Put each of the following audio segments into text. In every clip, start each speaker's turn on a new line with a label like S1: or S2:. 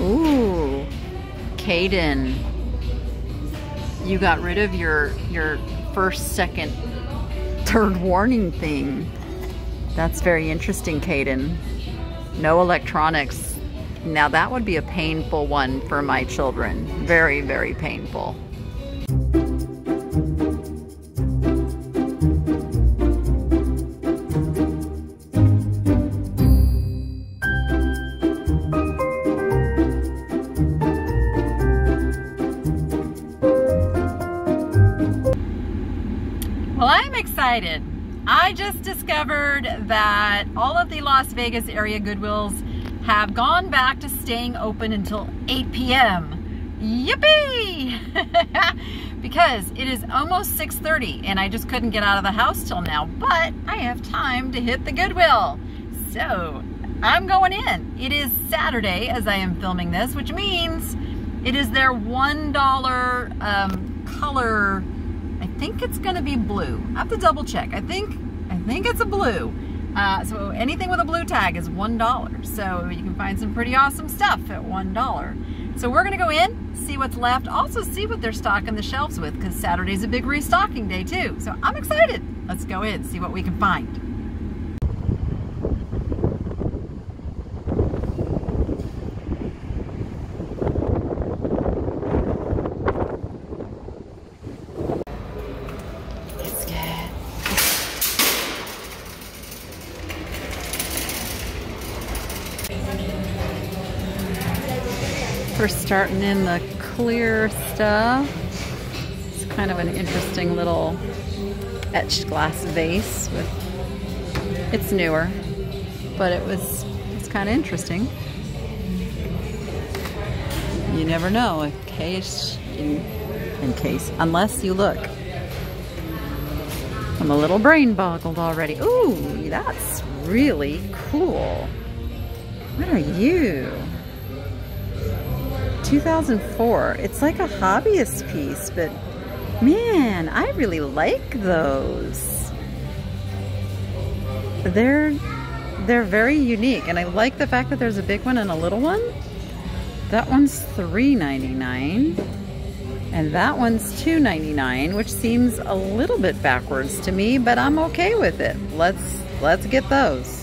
S1: Ooh, Caden, you got rid of your first, second, third warning thing. That's very interesting, Caden. No electronics. Now that would be a painful one for my children. Very, very painful. Well, I'm excited. I just discovered that all of the Las Vegas area Goodwills have gone back to staying open until 8 p.m. Yippee! Because it is almost 6:30 and I just couldn't get out of the house till now, but I have time to hit the Goodwill. So I'm going in. It is Saturday as I am filming this, which means it is their $1 color. I think it's gonna be blue. I have to double check. I think it's a blue. So anything with a blue tag is $1. So you can find some pretty awesome stuff at $1. So we're gonna go in, see what's left, also see what they're stocking the shelves with, because Saturday's a big restocking day too. So I'm excited. Let's go in, see what we can find. We're starting in the clear stuff. It's kind of an interesting little etched glass vase with, it's newer, but it's kind of interesting. You never know, in case, unless you look. I'm a little brain boggled already. Ooh, that's really cool. What are you? 2004. It's like a hobbyist piece, but man, I really like those. They're very unique, and I like the fact that there's a big one and a little one. That one's $3.99 and that one's $2.99, which seems a little bit backwards to me, but I'm okay with it. Let's get those.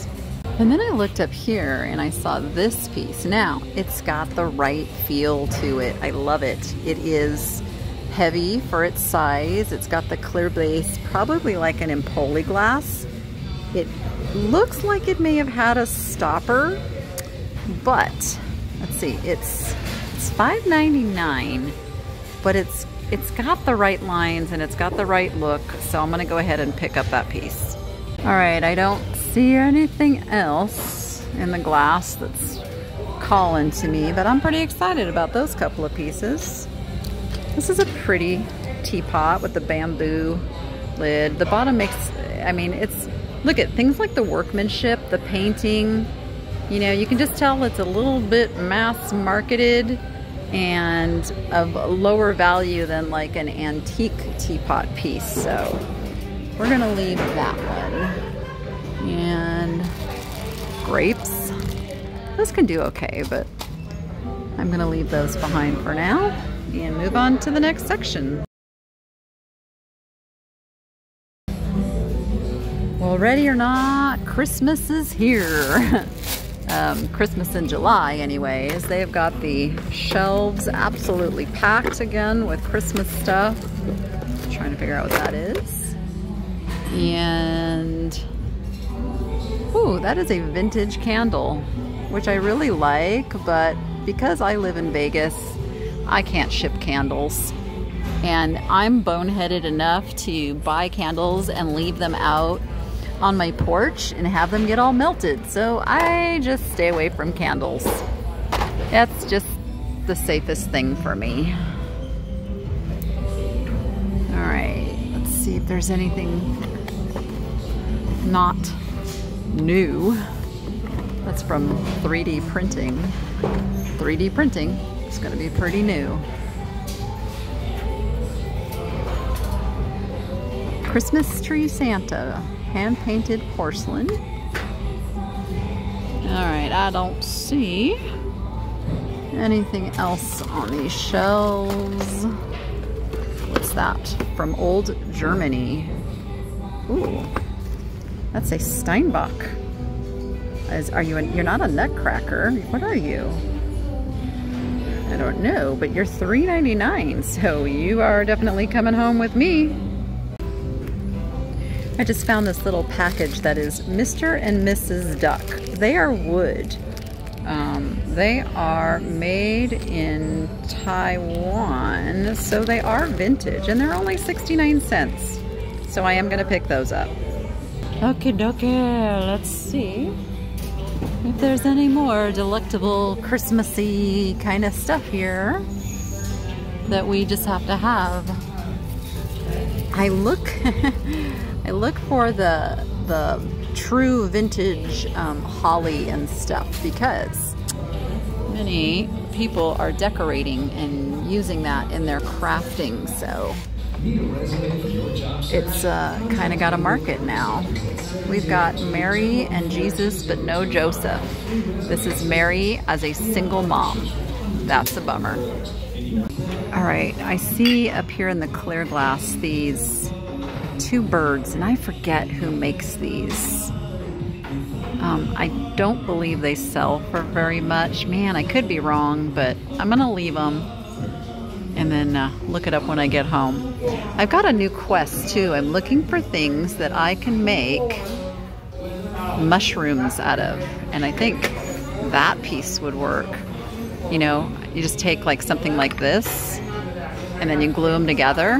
S1: And then I looked up here and I saw this piece. Now, it's got the right feel to it. I love it. It is heavy for its size. It's got the clear base, probably like an Empoli glass. It looks like it may have had a stopper, but let's see, it's $5.99, but it's got the right lines and it's got the right look, so I'm gonna go ahead and pick up that piece. All right, I don't see anything else in the glass that's calling to me, but I'm pretty excited about those couple of pieces. This is a pretty teapot with the bamboo lid. The bottom makes, I mean, look at things like the workmanship, the painting, you know, you can just tell it's a little bit mass marketed and of lower value than like an antique teapot piece. So we're gonna leave that one. And grapes, those can do okay, but I'm gonna leave those behind for now and move on to the next section. Well, ready or not, Christmas is here. Christmas in July anyways. They've got the shelves absolutely packed again with Christmas stuff. Trying to figure out what that is. And ooh, that is a vintage candle, which I really like, but because I live in Vegas, I can't ship candles. And I'm boneheaded enough to buy candles and leave them out on my porch and have them get all melted. So I just stay away from candles. That's just the safest thing for me. All right, let's see if there's anything not new. That's from 3D printing. 3D printing is going to be pretty new. Christmas tree Santa, hand-painted porcelain. All right, I don't see Anything else on these shelves? What's that? From old Germany. Ooh, that's a Steinbach. You're not a nutcracker. What are you? I don't know, but you're $3.99, so you are definitely coming home with me. I just found this little package that is Mr. and Mrs. Duck. They are wood. They are made in Taiwan, so they are vintage, and they're only 69 cents. So I am gonna pick those up. Okay, dokie, let's see if there's any more delectable Christmassy kind of stuff here that we just have to have. I look for the true vintage holly and stuff, because many people are decorating and using that in their crafting, so it's kind of got a market now. We've got Mary and Jesus, but no Joseph. This is Mary as a single mom. That's a bummer. All right, I see up here in the clear glass these two birds, and I forget who makes these. I don't believe they sell for very much. Man, I could be wrong, but I'm gonna leave them and then look it up when I get home. I've got a new quest too. I'm looking for things that I can make mushrooms out of, and I think that piece would work. You know, you just take like something like this and then you glue them together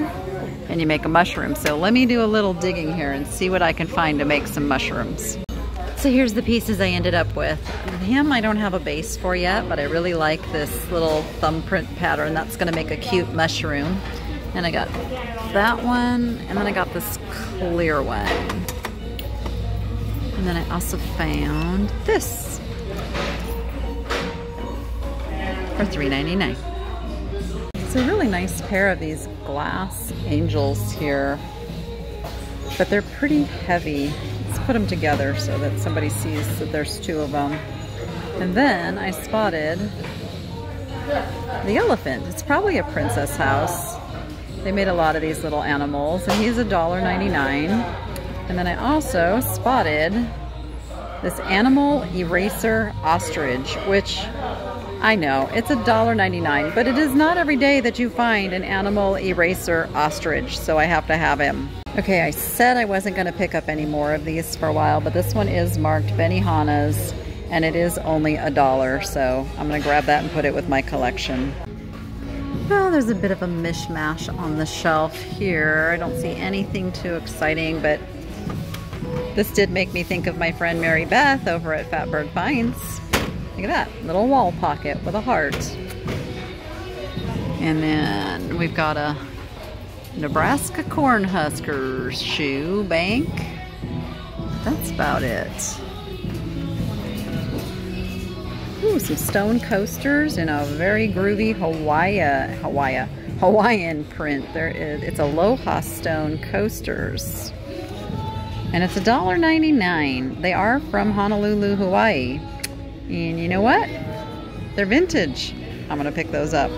S1: and you make a mushroom. So let me do a little digging here and see what I can find to make some mushrooms. So here's the pieces I ended up with. Him I don't have a base for yet, but I really like this little thumbprint pattern. That's gonna make a cute mushroom. And I got that one, and then I got this clear one. And then I also found this for $3.99. It's a really nice pair of these glass angels here, but they're pretty heavy. Let's put them together so that somebody sees that there's two of them. And then I spotted the elephant. It's probably a princess house. They made a lot of these little animals, and he's $1.99. And then I also spotted this animal eraser ostrich, which I know it's $1.99, but it is not every day that you find an animal eraser ostrich, so I have to have him. Okay, I said I wasn't going to pick up any more of these for a while, but this one is marked Benihana's, and it is only $1, so I'm going to grab that and put it with my collection. Well, there's a bit of a mishmash on the shelf here. I don't see anything too exciting, but this did make me think of my friend Mary Beth over at Fatbird Finds. Look at that, little wall pocket with a heart. And then we've got a Nebraska Cornhuskers shoe bank. That's about it. Ooh, some stone coasters in a very groovy Hawaiian print. It's Aloha stone coasters. And it's $1.99. They are from Honolulu, Hawaii. And you know what? They're vintage. I'm gonna pick those up.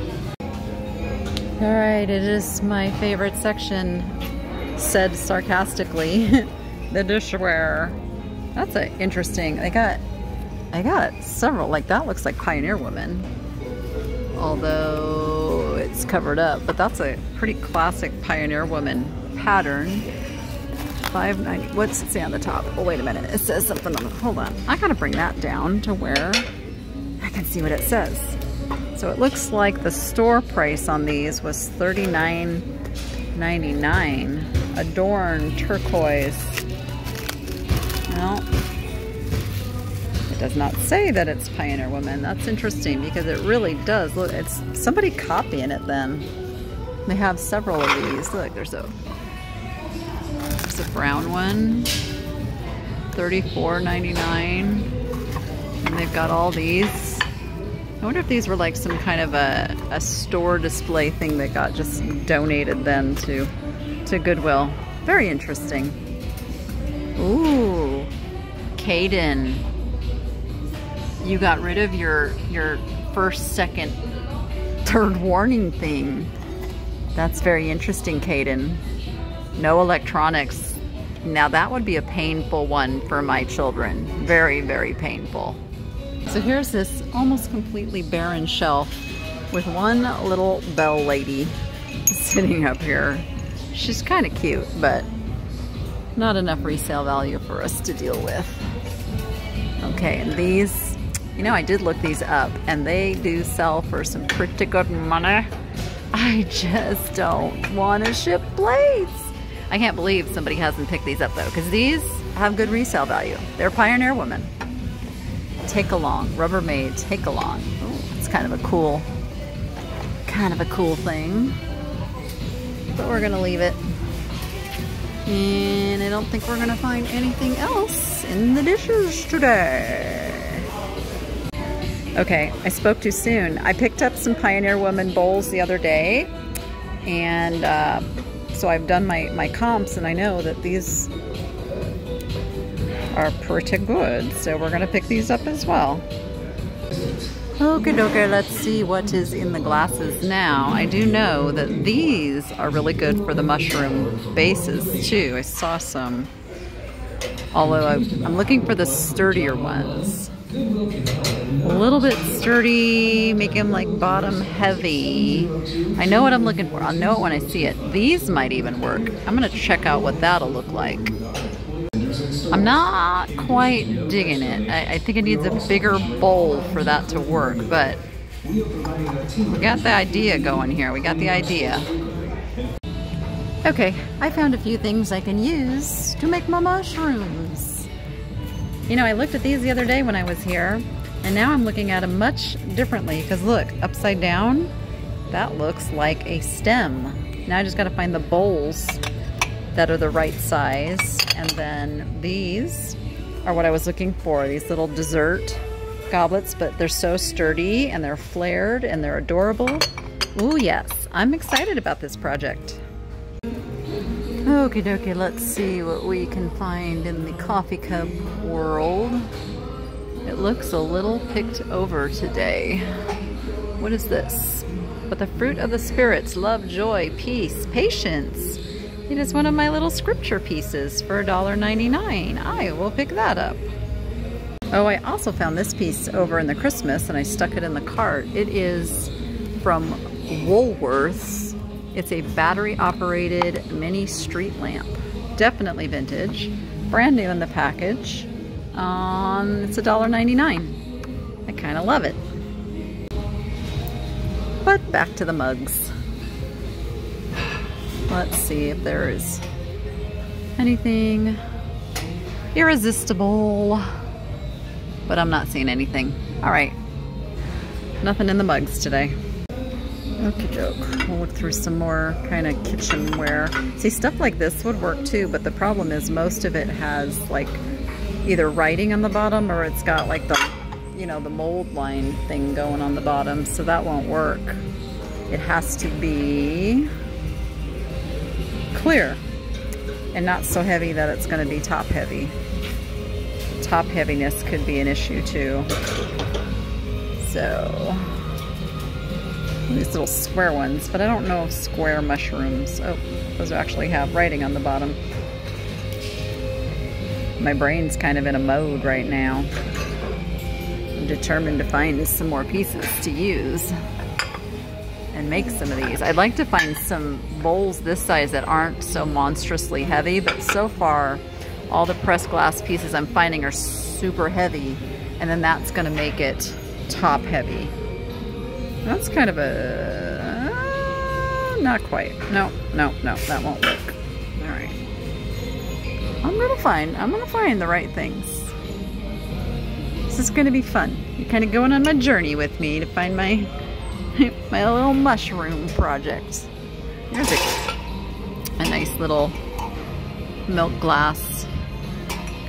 S1: All right, it is my favorite section, said sarcastically. The dishware. That's a interesting, I got several, like that looks like Pioneer Woman. Although it's covered up, but that's a pretty classic Pioneer Woman pattern. $5.90. What's it say on the top? Oh, wait a minute. It says something on the, hold on. I gotta bring that down to where I can see what it says. So it looks like the store price on these was $39.99. Adorn turquoise. Well, it does not say that it's Pioneer Woman. That's interesting because it really does look, it's somebody copying it then. They have several of these. Look, there's a brown one, $34.99, and they've got all these. I wonder if these were like some kind of a store display thing that got just donated then to Goodwill. Very interesting. Ooh, Caden, you got rid of your first, second, third warning thing. That's very interesting, Caden. No electronics. Now that would be a painful one for my children. Very, very painful. So here's this almost completely barren shelf with one little bell lady sitting up here. She's kind of cute, but not enough resale value for us to deal with. Okay, and these, you know, I did look these up and they do sell for some pretty good money. I just don't want to ship plates. I can't believe somebody hasn't picked these up though, because these have good resale value. They're Pioneer Women. Take along, Rubbermaid take along. Ooh, it's kind of a cool thing. But we're gonna leave it. And I don't think we're gonna find anything else in the dishes today. Okay, I spoke too soon. I picked up some Pioneer Woman bowls the other day, and so I've done my comps, and I know that these are pretty good, so we're gonna pick these up as well. Okay, let's see what is in the glasses now. I do know that these are really good for the mushroom bases too. I saw some, although I'm looking for the sturdier ones. A little bit sturdy, make them like bottom heavy. I know what I'm looking for. I'll know it when I see it. These might even work. I'm gonna check out what that'll look like. I'm not quite digging it. I think it needs a bigger bowl for that to work, but we got the idea going here. We got the idea. Okay, I found a few things I can use to make my mushrooms. You know, I looked at these the other day when I was here, and now I'm looking at them much differently, because look, upside down, that looks like a stem. Now I just gotta find the bowls that are the right size. And then these are what I was looking for, these little dessert goblets, but they're so sturdy and they're flared and they're adorable. Ooh, yes, I'm excited about this project. Okie dokie, let's see what we can find in the coffee cup world. It looks a little picked over today. What is this? But the fruit of the spirits, love, joy, peace, patience. It is one of my little scripture pieces for $1.99. I will pick that up. Oh, I also found this piece over in the Christmas and I stuck it in the cart. It is from Woolworths. It's a battery operated mini street lamp. Definitely vintage. Brand new in the package. It's $1.99. I kind of love it. But back to the mugs. Let's see if there is anything irresistible, but I'm not seeing anything. All right, nothing in the mugs today. Okie doke, we'll look through some more kind of kitchenware. See, stuff like this would work too, but the problem is most of it has like either writing on the bottom or it's got like the, you know, the mold line thing going on the bottom, so that won't work. It has to be clear and not so heavy that it's going to be top heavy. Top heaviness could be an issue too. So these little square ones, but I don't know if square mushrooms. Oh, those actually have writing on the bottom. My brain's kind of in a mode right now. I'm determined to find some more pieces to use and make some of these. I'd like to find some bowls this size that aren't so monstrously heavy, but so far all the pressed glass pieces I'm finding are super heavy, and then that's going to make it top heavy. That's kind of a not quite. No, that won't work. All right, I'm gonna find the right things. This is gonna be fun. You're kind of going on my journey with me to find my my little mushroom project. Here's a nice little milk glass,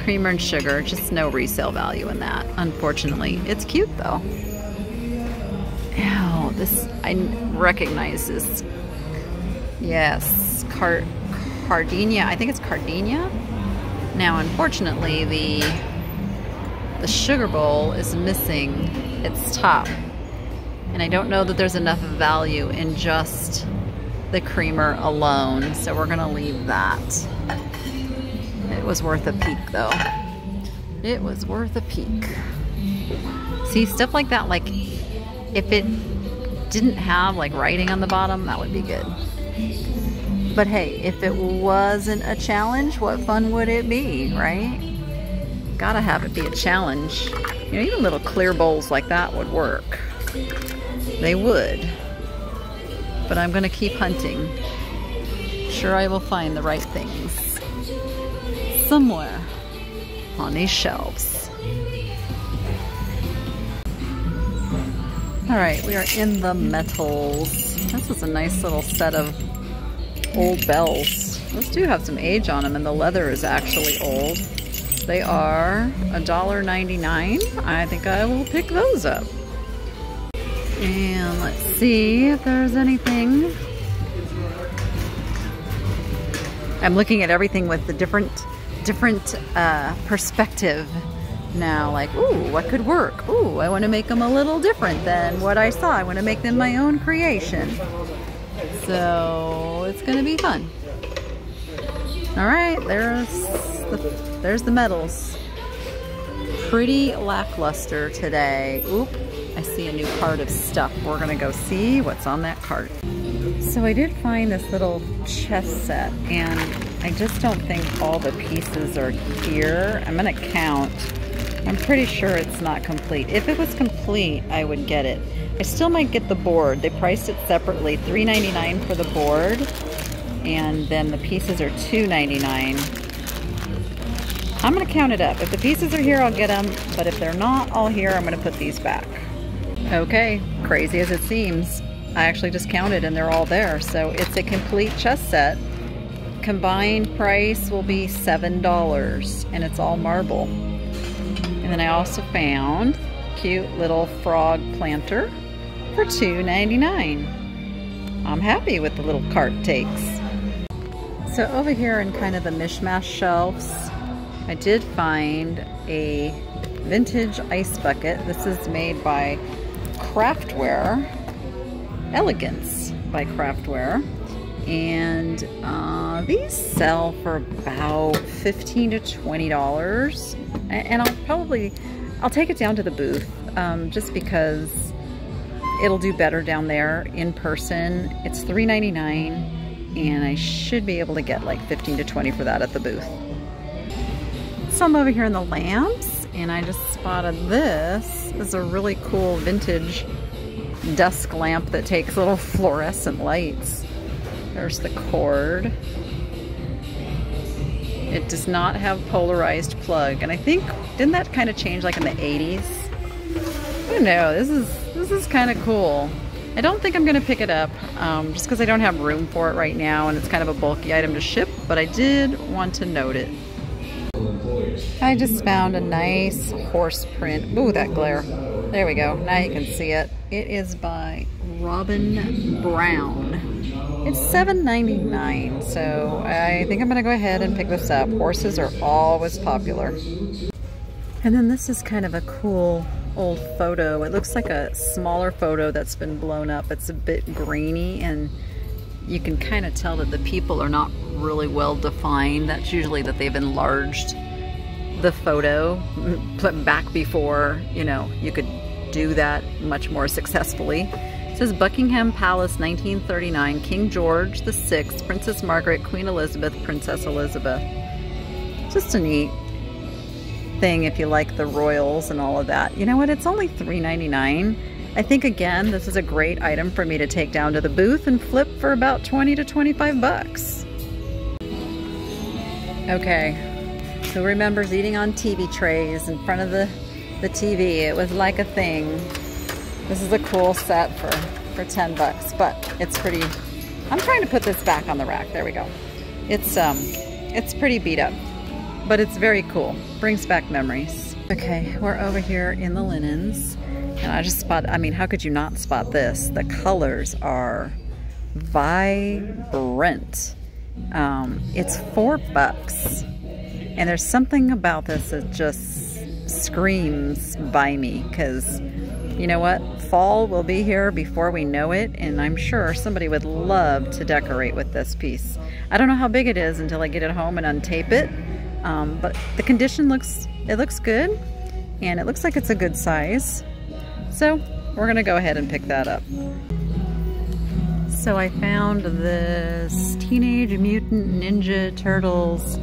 S1: creamer and sugar. Just no resale value in that, unfortunately. It's cute though. Ew, this, I recognize this. Yes, Gardenia. I think it's Gardenia. Now, unfortunately, the sugar bowl is missing its top. And I don't know that there's enough value in just the creamer alone, so we're gonna leave that. It was worth a peek though. It was worth a peek. See, stuff like that, like if it didn't have like writing on the bottom, that would be good. But hey, if it wasn't a challenge, what fun would it be, right? Gotta have it be a challenge. You know, even little clear bowls like that would work. They would. But I'm gonna keep hunting. Sure, I will find the right things somewhere on these shelves. All right, we are in the metals. This is a nice little set of old bells. Those do have some age on them, and the leather is actually old. They are $1.99. I think I will pick those up. And let's see if there's anything. I'm looking at everything with the different perspective now. Like, ooh, what could work? Ooh, I want to make them a little different than what I saw. I want to make them my own creation. So it's gonna be fun. All right, there's the metals. Pretty lackluster today. Oop, I see a new cart of stuff. We're gonna go see what's on that cart. So I did find this little chest set, and I just don't think all the pieces are here. I'm gonna count. I'm pretty sure it's not complete. If it was complete, I would get it. I still might get the board. They priced it separately, $3.99 for the board, and then the pieces are $2.99. I'm gonna count it up. If the pieces are here, I'll get them, but if they're not all here, I'm gonna put these back. Okay, crazy as it seems, I actually just counted and they're all there. So it's a complete chest set. Combined price will be $7, and it's all marble. And then I also found cute little frog planter for $2.99. I'm happy with the little cart takes. So over here in kind of the mishmash shelves, I did find a vintage ice bucket. This is made by Craftware, Elegance by Craftware. And these sell for about $15 to $20. And I'll take it down to the booth just because it'll do better down there in person. It's $3.99 and I should be able to get like 15 to 20 for that at the booth. So I'm over here in the lamps, and I just spotted this. This is a really cool vintage desk lamp that takes little fluorescent lights. There's the cord. It does not have polarized plug, and I think, didn't that kind of change like in the 80s? I don't know, this is kind of cool. I don't think I'm gonna pick it up just because I don't have room for it right now, and it's kind of a bulky item to ship, but I did want to note it. I just found a nice horse print. Ooh, that glare. There we go, now you can see it. It is by Robin Brown. It's $7.99, so I think I'm gonna go ahead and pick this up. Horses are always popular. And then this is kind of a cool old photo. It looks like a smaller photo that's been blown up. It's a bit grainy, and you can kind of tell that the people are not really well defined. That's usually that they've enlarged the photo back before, you know, you could do that much more successfully. It says Buckingham Palace, 1939, King George VI, Princess Margaret, Queen Elizabeth, Princess Elizabeth. Just a neat thing if you like the royals and all of that. You know what, it's only $3.99. I think, again, this is a great item for me to take down to the booth and flip for about 20 to 25 bucks. Okay, who remembers eating on TV trays in front of the TV? It was like a thing. This is a cool set for 10 bucks, but it's pretty. I'm trying to put this back on the rack. There we go. It's pretty beat up, but it's very cool. Brings back memories. Okay, we're over here in the linens, and I just spot, I mean, how could you not spot this? The colors are vibrant. It's $4, and there's something about this that just screams buy me, because You know what? Fall will be here before we know it, and I'm sure somebody would love to decorate with this piece. I don't know how big it is until I get it home and untape it, but the condition looks good, and it looks like it's a good size. So we're gonna go ahead and pick that up. So I found this Teenage Mutant Ninja Turtles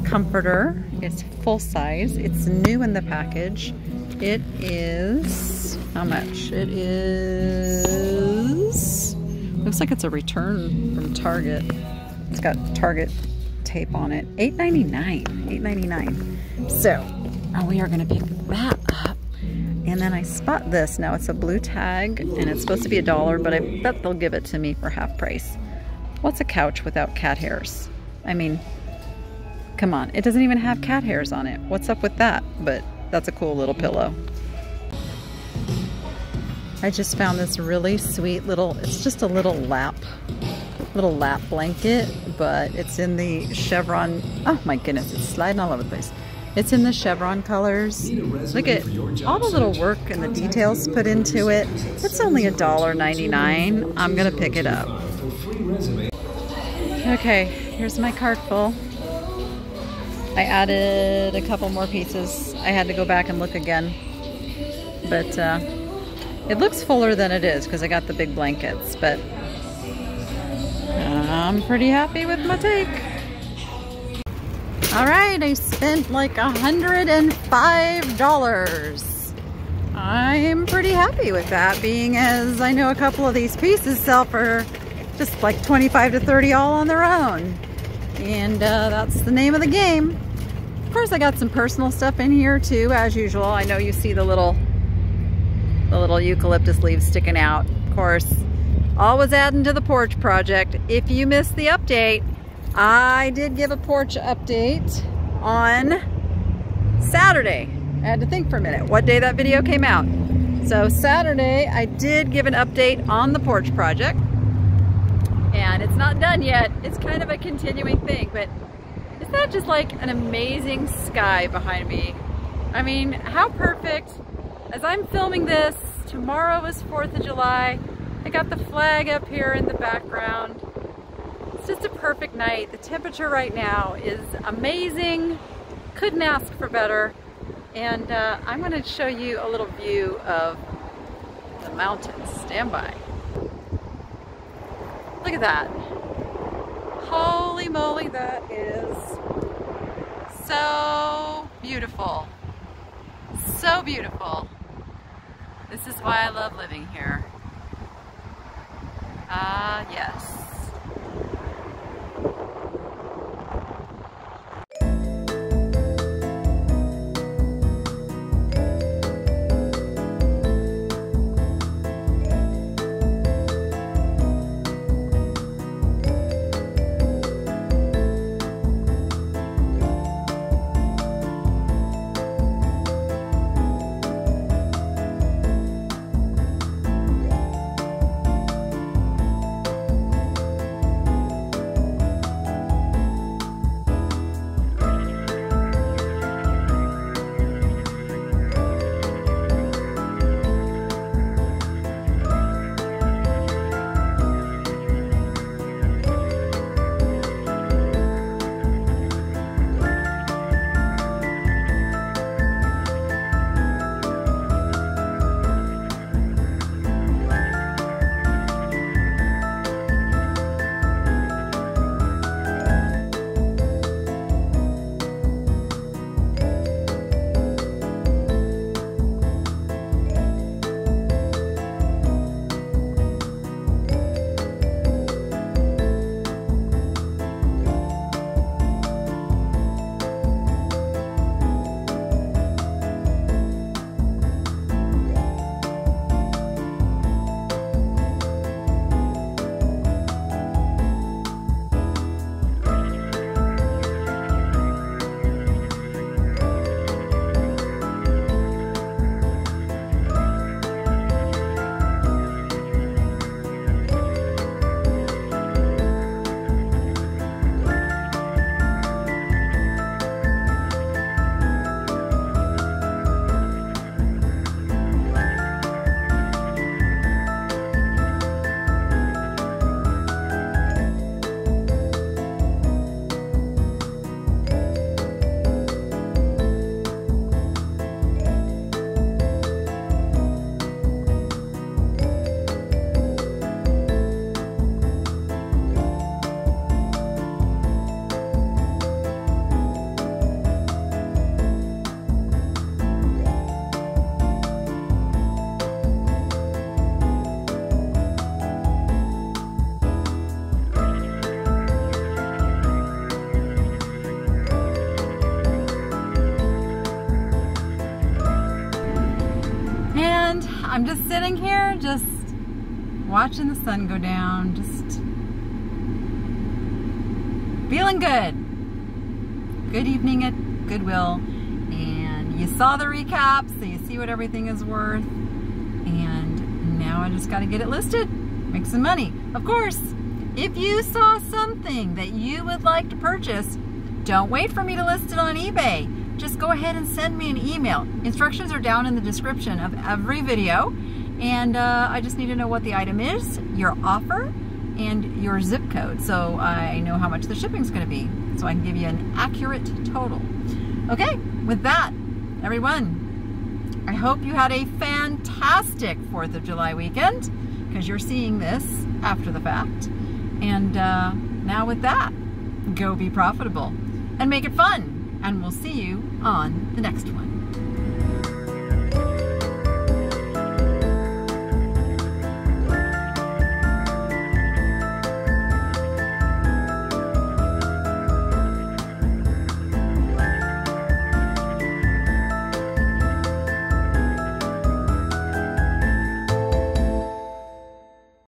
S1: comforter. It's full size. It's new in the package. It is, how much? It is, looks like it's a return from Target. It's got Target tape on it. $8.99, $8.99. So we are gonna pick that up. And then I spot this. Now it's a blue tag and it's supposed to be $1, but I bet they'll give it to me for half price. What's a couch without cat hairs? I mean, come on, it doesn't even have cat hairs on it. What's up with that? But that's a cool little pillow. I just found this really sweet little, it's just a little lap blanket, but it's in the Chevron, oh my goodness, it's sliding all over the place. It's in the Chevron colors. Look at all the little work and the details put into it. It's only $1.99. I'm gonna pick it up. Okay, here's my cart full. I added a couple more pieces. I had to go back and look again. But it looks fuller than it is because I got the big blankets, but I'm pretty happy with my take. All right, I spent like $105. I'm pretty happy with that, being as I know a couple of these pieces sell for just like $25 to $30 all on their own. And that's the name of the game. Of course, I got some personal stuff in here too, as usual. I know you see the little eucalyptus leaves sticking out. Of course, always adding to the porch project. If you missed the update, I did give a porch update on Saturday. I had to think for a minute what day that video came out. So Saturday, I did give an update on the porch project. And it's not done yet. It's kind of a continuing thing, but isn't that just like an amazing sky behind me? I mean, how perfect. As I'm filming this, tomorrow is 4th of July. I got the flag up here in the background. It's just a perfect night. The temperature right now is amazing. Couldn't ask for better. And I'm going to show you a little view of the mountains. Stand by. Look at that. Holy moly, that is so beautiful. So beautiful. This is why I love living here. Ah, yes. I'm just sitting here, just watching the sun go down, just feeling good. Good evening at Goodwill, and you saw the recap, so you see what everything is worth, and now I just got to get it listed, make some money. Of course, if you saw something that you would like to purchase, don't wait for me to list it on eBay. Just go ahead and send me an email. Instructions are down in the description of every video, and I just need to know what the item is, your offer, and your zip code, so I know how much the shipping's going to be, so I can give you an accurate total. Okay, with that, everyone, I hope you had a fantastic 4th of July weekend, because you're seeing this after the fact. And now with that, go be profitable and make it fun. And we'll see you on the next one.